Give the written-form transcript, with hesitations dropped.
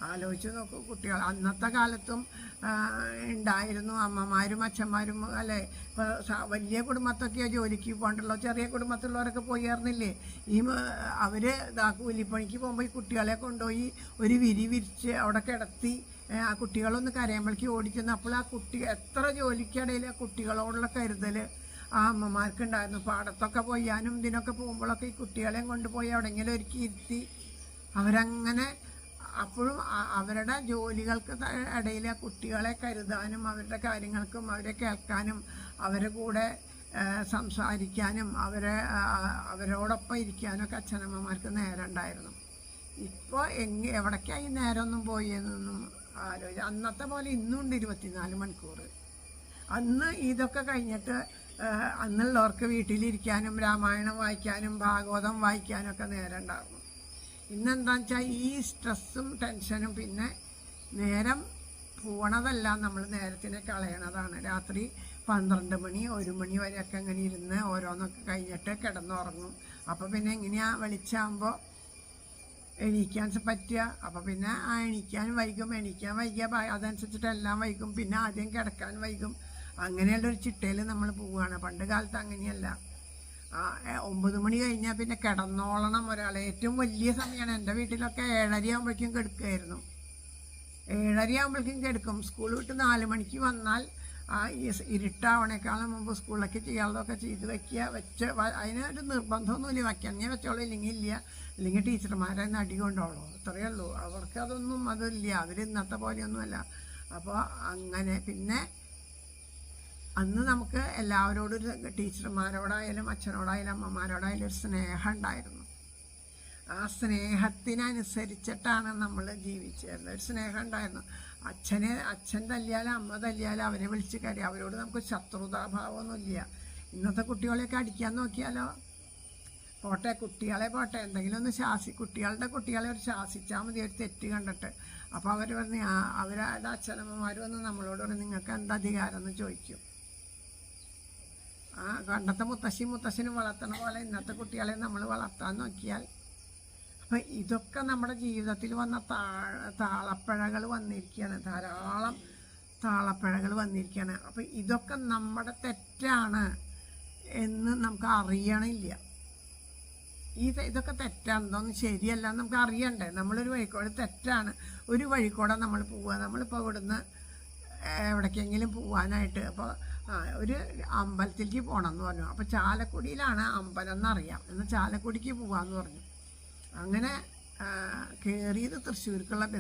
ആലോചിച്ച് നോക്കൂ. കുട്ടികൾ അന്നത്തെ കാലത്തും ഉണ്ടായിരുന്നു അമ്മമാരും അച്ഛന്മാരും അല്ലേ. ഇപ്പോൾ വലിയ കുടുംബത്തൊക്കെയോ ജോലിക്ക് പോകണ്ടല്ലോ, ചെറിയ കുടുംബത്തിലുള്ളവരൊക്കെ പോയിരുന്നില്ലേ. അവർ കൂലിപ്പണിക്ക് പോകുമ്പോൾ ഈ കുട്ടികളെ കൊണ്ടുപോയി ഒരു വിരിച്ച് അവിടെ കിടത്തി ആ കുട്ടികളൊന്ന് കരയുമ്പോഴേക്ക് ഓടിച്ചെന്ന്. അപ്പോൾ ആ കുട്ടി എത്ര ജോലിക്കിടയിൽ ആ കുട്ടികളോടുള്ള കരുതൽ ആ അമ്മമാർക്കുണ്ടായിരുന്നു. പാടത്തൊക്കെ പോയാനും ഇതിനൊക്കെ പോകുമ്പോഴൊക്കെ ഈ കുട്ടികളെയും കൊണ്ടുപോയി എവിടെയെങ്കിലും ഒരുക്കി ഇരുത്തി അവരങ്ങനെ അപ്പോഴും അവരുടെ ജോലികൾക്ക് ഇടയിൽ ആ കുട്ടികളെ കരുതാനും അവരുടെ കാര്യങ്ങൾക്കും അവരെ കേൾക്കാനും അവരുടെ കൂടെ സംസാരിക്കാനും അവരോടൊപ്പം ഇരിക്കാനൊക്കെ അച്ഛനമ്മമാർക്ക് നേരം ഉണ്ടായിരുന്നു. ഇപ്പോൾ എവിടേക്കായി നേരമൊന്നും പോയി എന്നൊന്നും അന്നത്തെ പോലെ ഇന്നുണ്ട് 24 മണിക്കൂർ. അന്ന് ഇതൊക്കെ കഴിഞ്ഞിട്ട് അന്നുള്ളവർക്ക് വീട്ടിലിരിക്കാനും രാമായണം വായിക്കാനും ഭാഗവതം വായിക്കാനും ഒക്കെ നേരം ഉണ്ടായിരുന്നു. ഇന്നെന്താണെന്ന് വെച്ചാൽ ഈ സ്ട്രെസ്സും ടെൻഷനും പിന്നെ നേരം പോണതല്ല, നമ്മൾ നേരത്തിനെ കളയണതാണ്. രാത്രി 12 മണി 1 മണി വരെയൊക്കെ അങ്ങനെ ഇരുന്ന് ഓരോന്നൊക്കെ കഴിഞ്ഞിട്ട് കിടന്നുറങ്ങും. അപ്പോൾ പിന്നെ എങ്ങനെയാ വെളിച്ചാകുമ്പോൾ എണീക്കാൻ പറ്റുക. അപ്പോൾ പിന്നെ എണീക്കാൻ വൈകിയ അതനുസരിച്ചിട്ട് എല്ലാം വൈകും. പിന്നെ ആദ്യം കിടക്കാൻ വൈകും. അങ്ങനെയുള്ളൊരു ചിട്ടയിൽ നമ്മൾ പോവുകയാണ്. പണ്ട് കാലത്ത് അങ്ങനെയല്ല. 9 മണി കഴിഞ്ഞാൽ പിന്നെ കിടന്നോളണം ഒരാൾ. ഏറ്റവും വലിയ സമയമാണ്. എൻ്റെ വീട്ടിലൊക്കെ 7:30 ആകുമ്പോഴേക്കും കിടക്കുമായിരുന്നു. 7:30 ആകുമ്പോഴേക്കും കിടക്കും. സ്കൂൾ വിട്ട് 4 മണിക്ക് വന്നാൽ ഈ ഇരുട്ടാവണേക്കാളും മുമ്പ് സ്കൂളിലൊക്കെ ചെയ്യാനുള്ളതൊക്കെ ചെയ്ത് അതിനൊരു നിർബന്ധമൊന്നുമില്ല. വയ്ക്കണമെങ്കിൽ വെച്ചോളൂ, ഇല്ലെങ്കിൽ ഇല്ല. ഇല്ലെങ്കിൽ ടീച്ചർമാരെ നടി കൊണ്ടോളൂ, അത്രയേ ഉള്ളൂ. അവർക്ക് അതൊന്നും അതില്ല. അവർ ഇന്നത്തെ പോലെയൊന്നുമല്ല. അപ്പോൾ അങ്ങനെ പിന്നെ അന്ന് നമുക്ക് എല്ലാവരോടും ടീച്ചർമാരോടായാലും അച്ഛനോടായാലും അമ്മമാരോടായാലും ഒരു സ്നേഹം ഉണ്ടായിരുന്നു. ആ സ്നേഹത്തിനനുസരിച്ചിട്ടാണ് നമ്മൾ ജീവിച്ചിരുന്നത്. ഒരു സ്നേഹം ഉണ്ടായിരുന്നു. അച്ഛൻ തല്ലിയാലും അമ്മ തല്ലിയാലും അവരെ വിളിച്ച് കാര്യം. അവരോട് നമുക്ക് ശത്രുതാഭാവമൊന്നുമില്ല. ഇന്നത്തെ കുട്ടികളെയൊക്കെ അടിക്കാൻ നോക്കിയാലോ, കുട്ടികളെ എന്തെങ്കിലും ഒന്ന് കുട്ടികളെ ഒരു ശാസിച്ചാൽ മതി, ഒരു തെറ്റ് കണ്ടിട്ട്. അപ്പോൾ അവർ പറഞ്ഞ് അവരുടെ അച്ഛനമ്മമാർ വന്ന് നമ്മളോട് പറഞ്ഞ് നിങ്ങൾക്ക് എന്താ അധികാരം എന്ന് ചോദിക്കും. പണ്ടത്തെ മുത്തശ്ശനും വളർത്തണ പോലെ ഇന്നത്തെ കുട്ടികളെ നമ്മൾ വളർത്താൻ നോക്കിയാൽ അപ്പം ഇതൊക്കെ നമ്മുടെ ജീവിതത്തിൽ വന്ന താളപ്പിഴകൾ വന്നിരിക്കുകയാണ്. ധാരാളം താളപ്പിഴകൾ വന്നിരിക്കുകയാണ്. അപ്പം ഇതൊക്കെ നമ്മുടെ തെറ്റാണ് എന്ന് നമുക്ക് അറിയണില്ല. ഇതൊക്കെ തെറ്റാണ്, ഇതൊന്നും ശരിയല്ല എന്ന് നമുക്ക് അറിയണ്ടേ. നമ്മളൊരു വഴിക്കോടെ തെറ്റാണ്, ഒരു വഴിക്കോടെ നമ്മൾ പോവുക. നമ്മളിപ്പോൾ ഇവിടുന്ന് എവിടേക്കെങ്കിലും പോകാനായിട്ട് അപ്പോൾ ഒരു അമ്പലത്തിലേക്ക് പോകണം എന്ന് പറഞ്ഞു. അപ്പോൾ ചാലക്കുടിയിലാണ് അമ്പലം എന്നറിയാം, എന്നാൽ ചാലക്കുടിക്ക് പോകാമെന്ന് പറഞ്ഞു. അങ്ങനെ കയറിയത് തൃശ്ശൂർക്കുള്ള ബസ്.